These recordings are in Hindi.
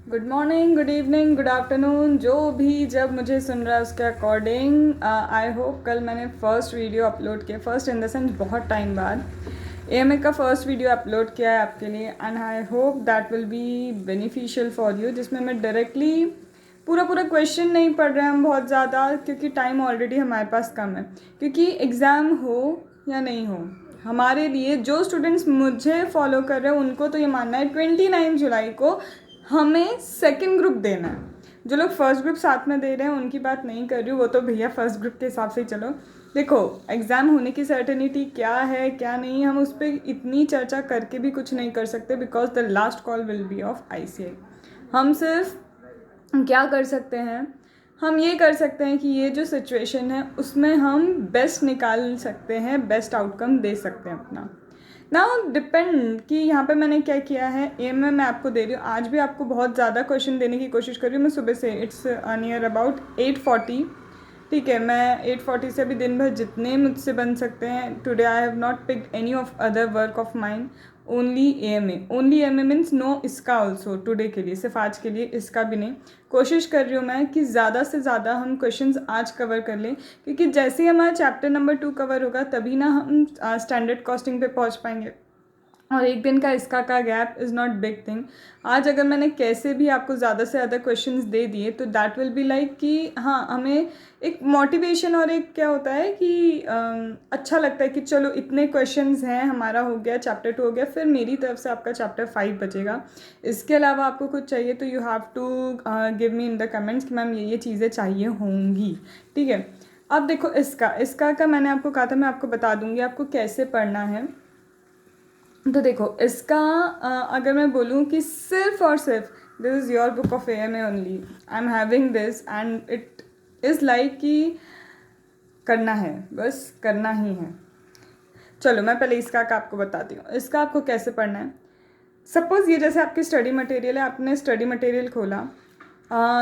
Good morning, good evening, good afternoon, जो भी जब मुझे सुन रहा है उसके अकॉर्डिंग। आई होप कल मैंने फ़र्स्ट वीडियो अपलोड किया, फ़र्स्ट इन द सेंस बहुत टाइम बाद एएमए का फ़र्स्ट वीडियो अपलोड किया है आपके लिए, and I hope that will be beneficial for you, जिसमें मैं डायरेक्टली पूरा पूरा क्वेश्चन नहीं पढ़ रहे हैं हम बहुत ज़्यादा, क्योंकि टाइम ऑलरेडी हमारे पास कम है। क्योंकि एग्ज़ाम हो या नहीं हो, हमारे लिए जो स्टूडेंट्स मुझे फॉलो कर रहे हैं उनको तो ये मानना है 29 जुलाई को हमें सेकंड ग्रुप देना है। जो लोग फर्स्ट ग्रुप साथ में दे रहे हैं उनकी बात नहीं कर रही हूँ, वो तो भैया फर्स्ट ग्रुप के हिसाब से ही चलो। देखो, एग्ज़ाम होने की सर्टेनिटी क्या है क्या नहीं, हम उस पर इतनी चर्चा करके भी कुछ नहीं कर सकते, because the last call will be of ICI. हम सिर्फ क्या कर सकते हैं, हम ये कर सकते हैं कि ये जो सिचुएशन है उसमें हम बेस्ट निकाल सकते हैं, बेस्ट आउटकम दे सकते हैं अपना। ना डिपेंड कि यहाँ पे मैंने क्या किया है। एम में मैं आपको दे रही हूँ, आज भी आपको बहुत ज़्यादा क्वेश्चन देने की कोशिश कर रही हूँ मैं सुबह से। It's near about 8:40। ठीक है, मैं 8:40 से अभी दिन भर जितने मुझसे बन सकते हैं। Today I have not picked any of other work of mind, only AMA. Only AMA means no इसका ऑल्सो, टुडे के लिए, सिर्फ आज के लिए इसका भी नहीं। कोशिश कर रही हूँ मैं कि ज़्यादा से ज़्यादा हम क्वेश्चंस आज कवर कर लें, क्योंकि जैसे ही हमारा चैप्टर नंबर 2 कवर होगा तभी ना हम स्टैंडर्ड कॉस्टिंग पे पहुँच पाएंगे। और एक दिन का इसका का gap is not big thing. आज अगर मैंने कैसे भी आपको ज़्यादा से ज़्यादा क्वेश्चंस दे दिए तो दैट विल बी लाइक कि हाँ, हमें एक मोटिवेशन और एक क्या होता है कि अच्छा लगता है कि चलो इतने क्वेश्चंस हैं, हमारा हो गया चैप्टर 2 हो गया, फिर मेरी तरफ से आपका चैप्टर 5 बचेगा। इसके अलावा आपको कुछ चाहिए तो you have to give me in the comments कि मैम ये चीज़ें चाहिए होंगी। ठीक है, अब देखो, इसका का मैंने आपको कहा था, मैं आपको बता दूँगी आपको कैसे पढ़ना है। तो देखो, इसका अगर मैं बोलूँ कि सिर्फ और सिर्फ this is your book of AMA only, I am having this and it is like कि करना है, बस करना ही है। चलो मैं पहले इसका का आपको बताती हूँ, इसका आपको कैसे पढ़ना है। सपोज़ ये जैसे आपकी स्टडी मटेरियल है, आपने स्टडी मटेरियल खोला,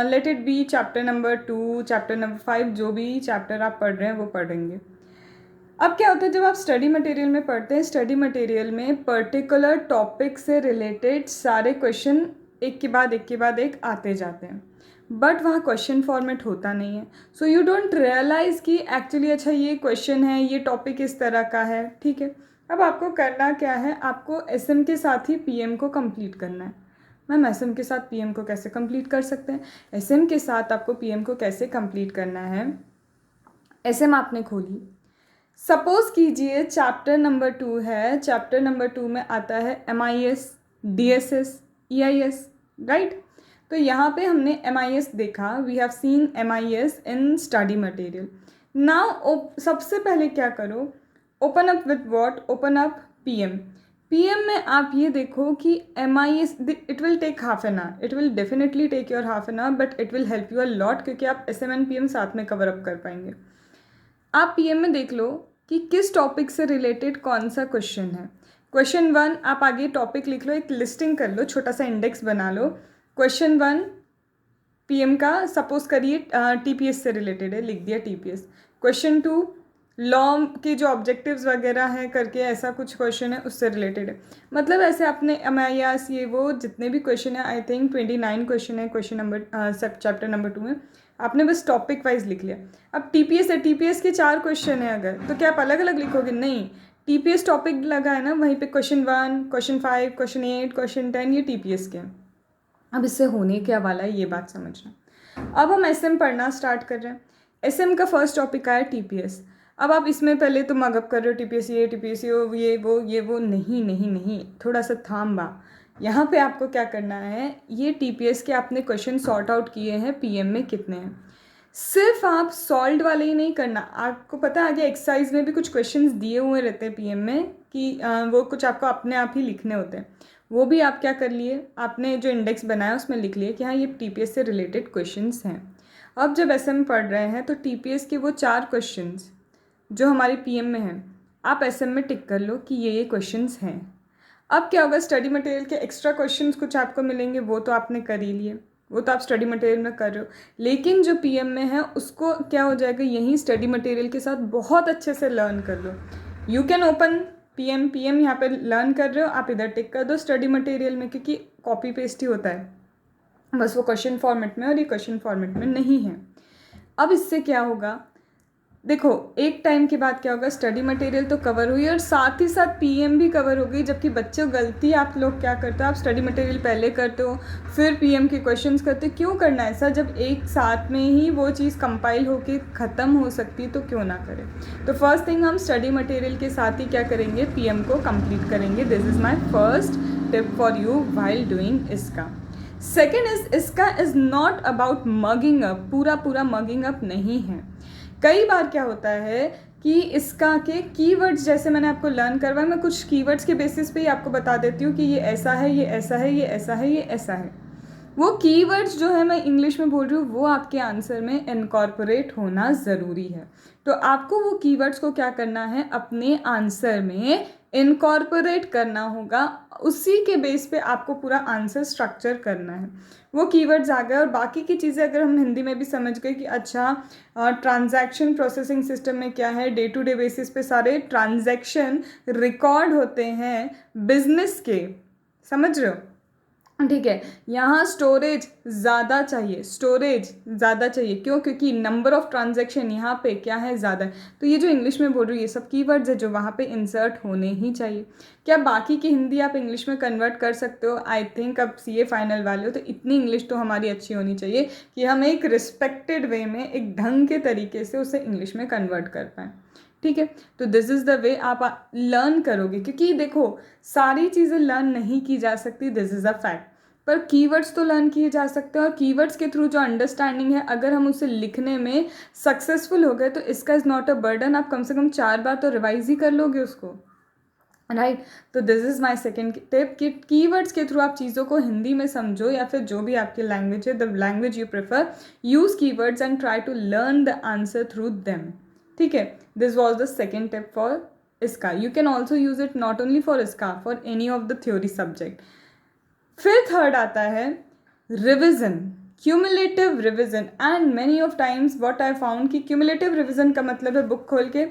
let it be chapter number 2, chapter number 5, जो भी चैप्टर आप पढ़ रहे हैं वो पढ़ेंगे। अब क्या होता है, जब आप स्टडी मटेरियल में पढ़ते हैं, स्टडी मटेरियल में पर्टिकुलर टॉपिक से रिलेटेड सारे क्वेश्चन एक के बाद एक के बाद एक आते जाते हैं, बट वहाँ क्वेश्चन फॉर्मेट होता नहीं है। सो यू डोंट रियलाइज़ कि एक्चुअली अच्छा ये क्वेश्चन है, ये टॉपिक इस तरह का है। ठीक है, अब आपको करना क्या है, आपको एसएम के साथ ही पीएम को कंप्लीट करना है। मैम एसएम के साथ पीएम को कैसे कंप्लीट कर सकते हैं? एसएम के साथ आपको पीएम को कैसे कंप्लीट करना है, एसएम आपने खोली, सपोज कीजिए चैप्टर नंबर 2 है, चैप्टर नंबर 2 में आता है MIS, DSS, EIS, राइट। तो यहाँ पे हमने MIS देखा, we have seen MIS in study material. Now सबसे पहले क्या करो, open up with what, open up PM. PM में आप ये देखो कि MIS, it will take half an hour, it will definitely take your half an hour, but it will help you a lot, क्योंकि आप SM एंड PM साथ में कवर अप कर पाएंगे। आप पीएम में देख लो कि किस टॉपिक से रिलेटेड कौन सा क्वेश्चन है। क्वेश्चन 1 आप आगे टॉपिक लिख लो, एक लिस्टिंग कर लो, छोटा सा इंडेक्स बना लो। क्वेश्चन 1 पीएम का सपोज करिए TPS से रिलेटेड है, लिख दिया TPS। क्वेश्चन 2 लॉ के जो ऑब्जेक्टिव्स वगैरह हैं करके ऐसा कुछ क्वेश्चन है, उससे रिलेटेड है। मतलब ऐसे आपने MIS ये वो जितने भी क्वेश्चन है, आई थिंक 29 क्वेश्चन है क्वेश्चन नंबर चैप्टर नंबर 2 में, आपने बस टॉपिक वाइज लिख लिया। अब TPS है, TPS के 4 क्वेश्चन है, अगर तो क्या आप अलग अलग लिखोगे? नहीं, TPS टॉपिक लगा है ना, वहीं पे क्वेश्चन 1, क्वेश्चन 5, क्वेश्चन 8, क्वेश्चन 10 ये TPS के हैं। अब इससे होने क्या वाला है ये बात समझना। अब हम SM पढ़ना स्टार्ट कर रहे हैं। SM का फर्स्ट टॉपिक आया TPS। अब आप इसमें पहले तो मगअप कर रहे हो, TPS ये, TPS ये वो, नहीं नहीं नहीं, थोड़ा सा थाम बा। यहाँ पे आपको क्या करना है, ये TPS के आपने क्वेश्चन सॉर्ट आउट किए हैं, PM में कितने हैं। सिर्फ आप सॉल्व वाले ही नहीं करना, आपको पता है आगे एक्सरसाइज में भी कुछ क्वेश्चंस दिए हुए रहते हैं PM में कि वो कुछ आपको अपने आप ही लिखने होते हैं। वो भी आप क्या कर लिए, आपने जो इंडेक्स बनाया उसमें लिख लिए कि हाँ ये TPS से रिलेटेड क्वेश्चंस हैं। अब जब SM पढ़ रहे हैं तो TPS के वो 4 क्वेश्चंस जो हमारे PM में हैं, आप SM में टिक कर लो कि ये क्वेश्चंस हैं। अब क्या होगा, स्टडी मटेरियल के एक्स्ट्रा क्वेश्चंस कुछ आपको मिलेंगे, वो तो आपने कर ही लिए, वो तो आप स्टडी मटेरियल में कर रहे हो। लेकिन जो PM में है उसको क्या हो जाएगा, यहीं स्टडी मटेरियल के साथ बहुत अच्छे से लर्न कर लो। यू कैन ओपन PM यहाँ पे लर्न कर रहे हो, आप इधर टिक कर दो स्टडी मटेरियल में, क्योंकि कॉपी पेस्ट ही होता है। बस वो क्वेश्चन फॉर्मेट में और ये क्वेश्चन फॉर्मेट में नहीं है। अब इससे क्या होगा, देखो एक टाइम के बाद क्या होगा, स्टडी मटेरियल तो कवर हुई और साथ ही साथ पीएम भी कवर हो गई। जबकि बच्चों गलती आप लोग क्या करते हो, आप स्टडी मटेरियल पहले करते हो फिर पीएम के क्वेश्चंस करते हो। क्यों करना ऐसा, जब एक साथ में ही वो चीज़ कंपाइल होके ख़त्म हो सकती तो क्यों ना करें। तो फर्स्ट थिंग हम स्टडी मटेरियल के साथ ही क्या करेंगे, पीएम को कंप्लीट करेंगे। This is my first tip for you while doing इसका। सेकेंड इज इसका is not about mugging up, पूरा मगिंग अप नहीं है। कई बार क्या होता है कि इसका के कीवर्ड्स जैसे मैंने आपको लर्न करवाया, मैं कुछ कीवर्ड्स के बेसिस पे ही आपको बता देती हूँ कि ये ऐसा है, ये ऐसा है, ये ऐसा है, ये ऐसा है। वो कीवर्ड्स जो है मैं इंग्लिश में बोल रही हूँ वो आपके आंसर में इनकॉर्पोरेट होना ज़रूरी है। तो आपको वो कीवर्ड्स को क्या करना है, अपने आंसर में इनकॉर्पोरेट करना होगा। उसी के बेस पे आपको पूरा आंसर स्ट्रक्चर करना है। वो कीवर्ड्स आ गए और बाकी की चीज़ें अगर हम हिंदी में भी समझ गए कि अच्छा ट्रांजैक्शन प्रोसेसिंग सिस्टम में क्या है, डे टू डे बेसिस पे सारे ट्रांजैक्शन रिकॉर्ड होते हैं बिजनेस के, समझ रहे हो, ठीक है। यहाँ स्टोरेज ज़्यादा चाहिए, क्यों, क्योंकि नंबर ऑफ ट्रांजैक्शन यहाँ पे क्या है, ज़्यादा है। तो ये जो इंग्लिश में बोल रही हूँ ये सब कीवर्ड्स है जो वहाँ पे इंसर्ट होने ही चाहिए। क्या बाकी की हिंदी आप इंग्लिश में कन्वर्ट कर सकते हो? आई थिंक अब सीए फाइनल वाले हो तो इतनी इंग्लिश तो हमारी अच्छी होनी चाहिए कि हम एक रिस्पेक्टेड वे में, एक ढंग के तरीके से उसे इंग्लिश में कन्वर्ट कर पाएँ, ठीक है। तो दिस इज़ द वे आप लर्न करोगे, क्योंकि देखो सारी चीज़ें लर्न नहीं की जा सकती, दिस इज़ अ फैक्ट। पर कीवर्ड्स तो लर्न किए जा सकते हैं और कीवर्ड्स के थ्रू जो अंडरस्टैंडिंग है अगर हम उसे लिखने में सक्सेसफुल हो गए तो इसका इज़ नॉट अ बर्डन, आप कम से कम 4 बार तो रिवाइज ही कर लोगे उसको, राइट। तो this is my second tip कि कीवर्ड्स के थ्रू आप चीज़ों को हिंदी में समझो या फिर जो भी आपकी लैंग्वेज है, the language you prefer, use keywords and try to learn the answer through them, ठीक है। This was the second tip for इसका। You can also use it not only for इसका, for any of the theory subject. फिर थर्ड आता है revision, cumulative revision. And many of times what I found कि क्यूमुलेटिव रिविजन का मतलब है बुक खोल के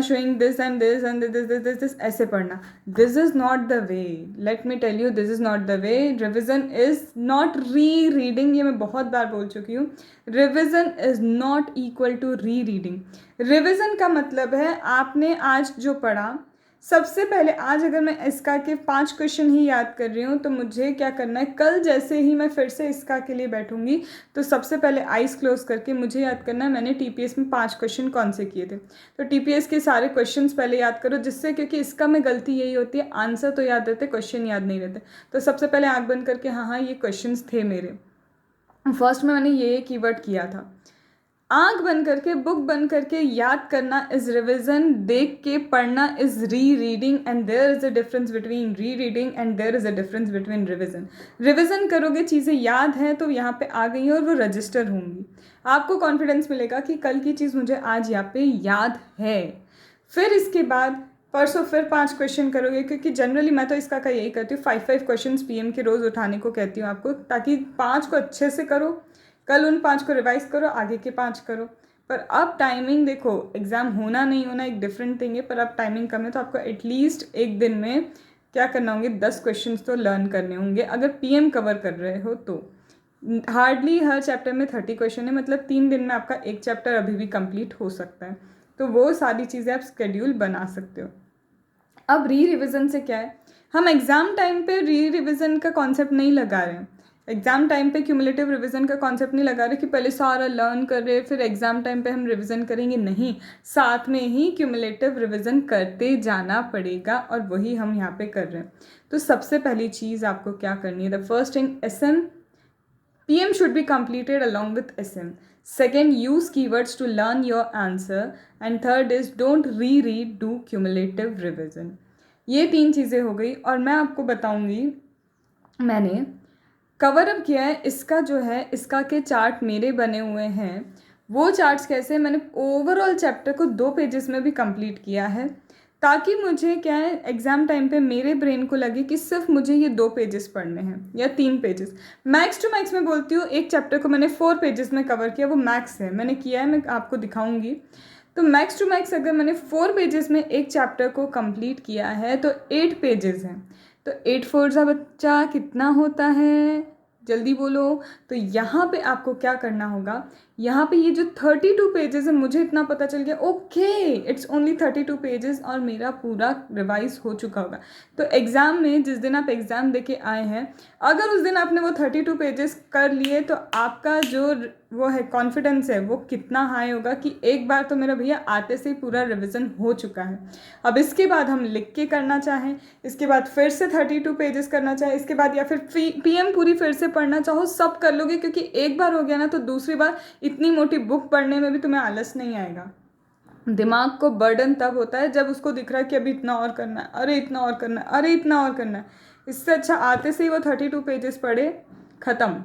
showing this and this and this this this this ऐसे पढ़ना। This is not the way, let me tell you, this is not the way. Revision is not rereading, ये मैं बहुत बार बोल चुकी हूँ। Revision is not equal to rereading. Revision का मतलब है आपने आज जो पढ़ा, सबसे पहले आज अगर मैं इसका के 5 क्वेश्चन ही याद कर रही हूँ तो मुझे क्या करना है, कल जैसे ही मैं फिर से इसका के लिए बैठूंगी तो सबसे पहले आइज़ क्लोज करके मुझे याद करना है मैंने टीपीएस में 5 क्वेश्चन कौन से किए थे। तो टीपीएस के सारे क्वेश्चंस पहले याद करो, जिससे, क्योंकि इसका में गलती यही होती है, आंसर तो याद रहते, क्वेश्चन याद नहीं रहते। तो सबसे पहले आँख बंद करके हाँ ये क्वेश्चन थे मेरे, फर्स्ट में मैंने ये कीवर्ड किया था। आंख बंद करके बुक बंद करके याद करना इज रिविजन, देख के पढ़ना is rereading. And there is a difference between rereading and there is a difference between revision. Revision करोगे, चीज़ें याद हैं तो यहाँ पे आ गई हैं और वो रजिस्टर होंगी, आपको कॉन्फिडेंस मिलेगा कि कल की चीज़ मुझे आज यहाँ पे याद है। फिर इसके बाद परसों फिर 5 क्वेश्चन करोगे, क्योंकि जनरली मैं तो इसका का यही करती हूँ, 5 क्वेश्चन पीएम के रोज़ उठाने को कहती हूँ आपको, ताकि 5 को अच्छे से करो, कल उन 5 को रिवाइज करो, आगे के 5 करो। पर अब टाइमिंग देखो, एग्ज़ाम होना नहीं होना एक डिफरेंट थिंग है, पर अब टाइमिंग कम है तो आपको एटलीस्ट एक दिन में क्या करना होंगे, 10 क्वेश्चन तो लर्न करने होंगे अगर पीएम कवर कर रहे हो तो। हार्डली हर चैप्टर में 30 क्वेश्चन है, मतलब 3 दिन में आपका एक चैप्टर अभी भी कंप्लीट हो सकता है। तो वो सारी चीज़ें आप स्केड्यूल बना सकते हो। अब री रिविज़न से क्या है, हम एग्ज़ाम टाइम पे री रिविज़न का कॉन्सेप्ट नहीं लगा रहे हैं, एग्ज़ाम टाइम पे क्यूमुलेटिव रिवीजन का कॉन्सेप्ट नहीं लगा रहे कि पहले सारा लर्न कर रहे फिर एग्ज़ाम टाइम पे हम रिवीजन करेंगे, नहीं, साथ में ही क्यूमुलेटिव रिवीजन करते जाना पड़ेगा और वही हम यहाँ पे कर रहे हैं। तो सबसे पहली चीज़ आपको क्या करनी है, the first thing SM PM should be completed along with SM. Second, use keywords to learn your answer. And third is don't reread, do cumulative revision. ये 3 चीज़ें हो गई और मैं आपको बताऊंगी मैंने कवर अप किया है इसका जो है, इसका के चार्ट मेरे बने हुए हैं। वो चार्ट्स कैसे, मैंने ओवरऑल चैप्टर को 2 पेजेस में भी कंप्लीट किया है, ताकि मुझे क्या है एग्ज़ाम टाइम पे मेरे ब्रेन को लगे कि सिर्फ मुझे ये 2 पेजेस पढ़ने हैं या 3 पेजेस। मैक्स टू मैक्स मैं बोलती हूँ एक चैप्टर को मैंने 4 पेजेस में कवर किया, वो मैक्स है, मैंने किया है, मैं आपको दिखाऊंगी। तो मैक्स टू मैक्स अगर मैंने 4 पेजेस में एक चैप्टर को कंप्लीट किया है तो 8 पेजेस हैं। तो 8 4 बच्चा कितना होता है, जल्दी बोलो। तो यहाँ पे आपको क्या करना होगा, यहाँ पे ये जो 32 पेजेस है, मुझे इतना पता चल गया ओके इट्स ओनली 32 पेजेस और मेरा पूरा रिवाइज हो चुका होगा। तो एग्ज़ाम में जिस दिन आप एग्ज़ाम देके आए हैं, अगर उस दिन आपने वो 32 पेजेस कर लिए तो आपका जो वो है कॉन्फिडेंस है वो कितना हाई होगा कि एक बार तो मेरा भैया आते से ही पूरा रिवीजन हो चुका है। अब इसके बाद हम लिख के करना चाहें, इसके बाद फिर से 32 पेजेस करना चाहें, इसके बाद या फिर पीएम पूरी फिर से पढ़ना चाहो, सब कर लोगे, क्योंकि एक बार हो गया ना तो दूसरी बार इतनी मोटी बुक पढ़ने में भी तुम्हें आलस नहीं आएगा। दिमाग को बर्डन तब होता है जब उसको दिख रहा है कि अभी इतना और करना है, अरे इतना और करना है, अरे इतना और करना है। इससे अच्छा आते से ही वो 32 पेजेस पढ़े, ख़त्म,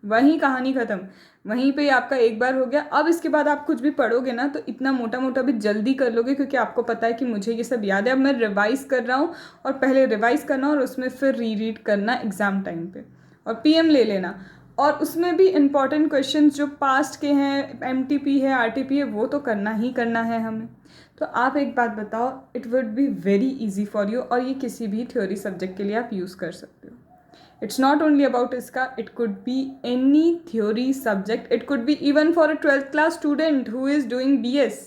वहीं कहानी ख़त्म, वहीं पे आपका एक बार हो गया। अब इसके बाद आप कुछ भी पढ़ोगे ना तो इतना मोटा मोटा भी जल्दी कर लोगे, क्योंकि आपको पता है कि मुझे ये सब याद है, अब मैं रिवाइज कर रहा हूँ। और पहले रिवाइज करना और उसमें फिर रीड करना एग्ज़ाम टाइम पे, और पीएम ले लेना। और उसमें भी इम्पॉर्टेंट क्वेश्चंस जो पास्ट के हैं, एमटीपी है, आरटीपी है, वो तो करना ही करना है हमें। तो आप एक बात बताओ, it would be very easy for you, और ये किसी भी थ्योरी सब्जेक्ट के लिए आप यूज़ कर सकते हो। It's not only about इसका, it could be any theory subject. It could be even for a 12th class student who is doing BS.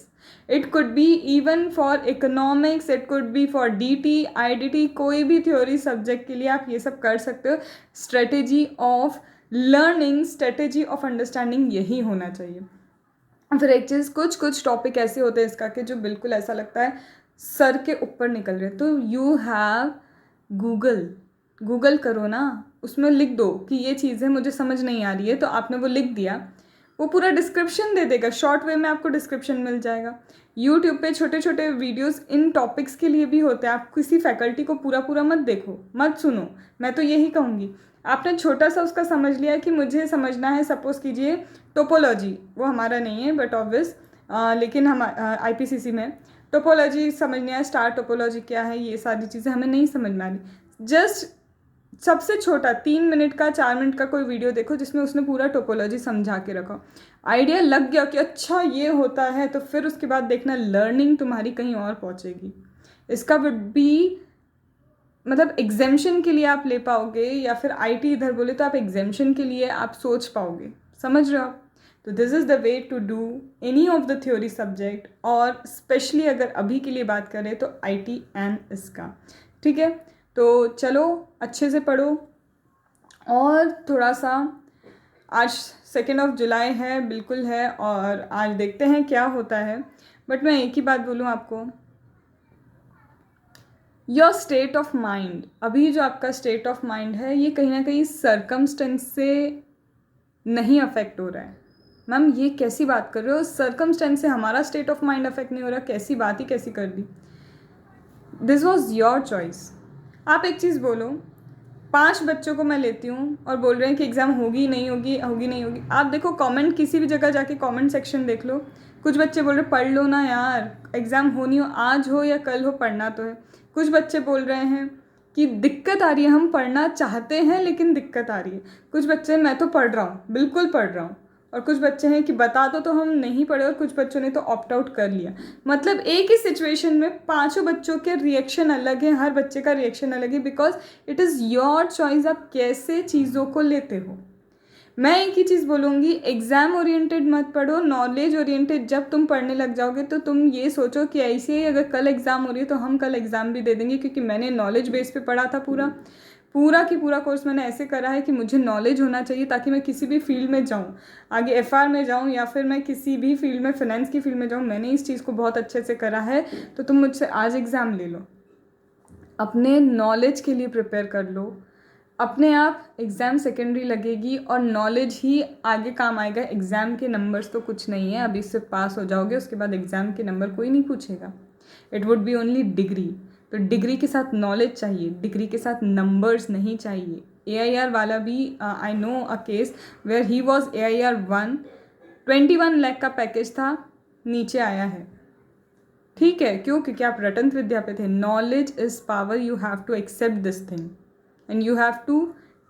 It could be even for economics. It could be for DT, IDT. कोई भी theory subject के लिए आप ये सब कर सकते हो। Strategy of learning, strategy of understanding यही होना चाहिए। फिर एक चीज़, कुछ कुछ टॉपिक ऐसे होते हैं इसका कि जो बिल्कुल ऐसा लगता है सर के ऊपर निकल रहे, तो यू हैव गूगल करो ना, उसमें लिख दो कि ये चीज़ें मुझे समझ नहीं आ रही है, तो आपने वो लिख दिया, वो पूरा डिस्क्रिप्शन दे देगा, शॉर्ट वे में आपको डिस्क्रिप्शन मिल जाएगा। यूट्यूब पे छोटे छोटे वीडियोस इन टॉपिक्स के लिए भी होते हैं। आप किसी फैकल्टी को पूरा पूरा मत देखो, मत सुनो, मैं तो यही कहूँगी। आपने छोटा सा उसका समझ लिया कि मुझे समझना है, सपोज़ कीजिए टोपोलॉजी, वो हमारा नहीं है बट ऑब्वियस, लेकिन हम IPCC में टोपोलॉजी समझनी है, स्टार टोपोलॉजी क्या है, ये सारी चीज़ें हमें नहीं समझ में आ रही। जस्ट सबसे छोटा 3 मिनट का 4 मिनट का कोई वीडियो देखो जिसमें उसने पूरा टोपोलॉजी समझा के रखा, आइडिया लग गया कि अच्छा ये होता है, तो फिर उसके बाद देखना लर्निंग तुम्हारी कहीं और पहुंचेगी। इसका वुड बी मतलब एग्जेम्पशन के लिए आप ले पाओगे, या फिर IT इधर बोले तो आप एग्जेम्पशन के लिए आप सोच पाओगे, समझ रहे हो आप। तो this is the way to do any of the theory subject, और स्पेशली अगर अभी के लिए बात करें तो IT एंड इसका, ठीक है। तो चलो अच्छे से पढ़ो, और थोड़ा सा आज 2 जुलाई है, बिल्कुल है, और आज देखते हैं क्या होता है। बट मैं एक ही बात बोलूँ आपको, योर स्टेट ऑफ माइंड, अभी जो आपका स्टेट ऑफ माइंड है ये कहीं ना कहीं सर्कमस्टेंस से नहीं अफेक्ट हो रहा है। मैम ये कैसी बात कर रहे हो, सर्कमस्टेंस से हमारा स्टेट ऑफ माइंड अफेक्ट नहीं हो रहा, कैसी बात ही कैसी कर दी। This was your choice. आप एक चीज़ बोलो, 5 बच्चों को मैं लेती हूँ और बोल रहे हैं कि एग्ज़ाम होगी नहीं होगी, होगी नहीं होगी। आप देखो कमेंट, किसी भी जगह जाके कमेंट सेक्शन देख लो, कुछ बच्चे बोल रहे पढ़ लो ना यार, एग्ज़ाम होनी हो आज हो या कल हो, पढ़ना तो है। कुछ बच्चे बोल रहे हैं कि दिक्कत आ रही है, हम पढ़ना चाहते हैं लेकिन दिक्कत आ रही है। कुछ बच्चे मैं तो पढ़ रहा हूँ, बिल्कुल पढ़ रहा हूँ, और कुछ बच्चे हैं कि बता दो तो हम नहीं पढ़े, और कुछ बच्चों ने तो ऑप्ट आउट कर लिया। मतलब एक ही सिचुएशन में 5 बच्चों के रिएक्शन अलग है, हर बच्चे का रिएक्शन अलग है, because it is your choice आप कैसे चीज़ों को लेते हो। मैं एक ही चीज़ बोलूँगी, एग्ज़ाम ओरिएंटेड मत पढ़ो, नॉलेज ओरिएंटेड जब तुम पढ़ने लग जाओगे तो तुम ये सोचो कि ऐसे ही अगर कल एग्ज़ाम हो रही है तो हम कल एग्ज़ाम भी दे देंगे, क्योंकि मैंने नॉलेज बेस पे पढ़ा था। पूरा की पूरा कोर्स मैंने ऐसे करा है कि मुझे नॉलेज होना चाहिए ताकि मैं किसी भी फील्ड में जाऊँ, आगे FR में जाऊँ या फिर मैं किसी भी फील्ड में, फाइनेंस की फील्ड में जाऊँ। मैंने इस चीज़ को बहुत अच्छे से करा है। तो तुम मुझसे आज एग्ज़ाम ले लो, अपने नॉलेज के लिए प्रिपेयर कर लो, अपने आप एग्ज़ाम सेकेंडरी लगेगी और नॉलेज ही आगे काम आएगा। एग्ज़ाम के नंबर्स तो कुछ नहीं है, अभी इससे पास हो जाओगे, उसके बाद एग्ज़ाम के नंबर कोई नहीं पूछेगा। It would be only degree. तो डिग्री के साथ नॉलेज चाहिए, डिग्री के साथ नंबर्स नहीं चाहिए। AIR वाला भी I know a case where he was AIR 1, 21 lakh का पैकेज था, नीचे आया है, ठीक है। क्यों? क्योंकि आप रटंत विद्या पे थे। Knowledge is power, you have to accept this thing and you have to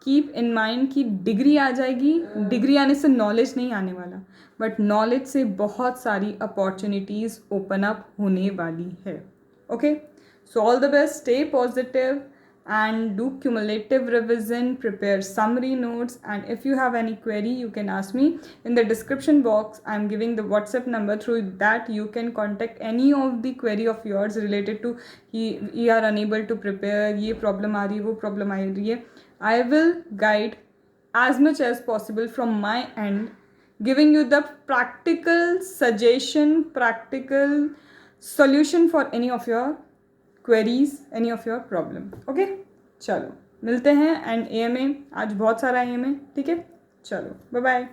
keep in mind कि डिग्री आ जाएगी, डिग्री आने से नॉलेज नहीं आने वाला, बट नॉलेज से बहुत सारी अपॉर्चुनिटीज़ ओपन अप होने वाली है। Okay, so all the best, stay positive and do cumulative revision, prepare summary notes, and if you have any query you can ask me. In the description box I am giving the WhatsApp number, through that you can contact any of the query of yours related to you are unable to prepare, ये problem आ रही है, वो problem आ रही है. I will guide as much as possible from my end, giving you the practical suggestion, practical solution for any of your queries, any of your problem. Okay चलो मिलते हैं. एंड AMA आज बहुत सारा AMA, ठीक है. चलो बाय बाय.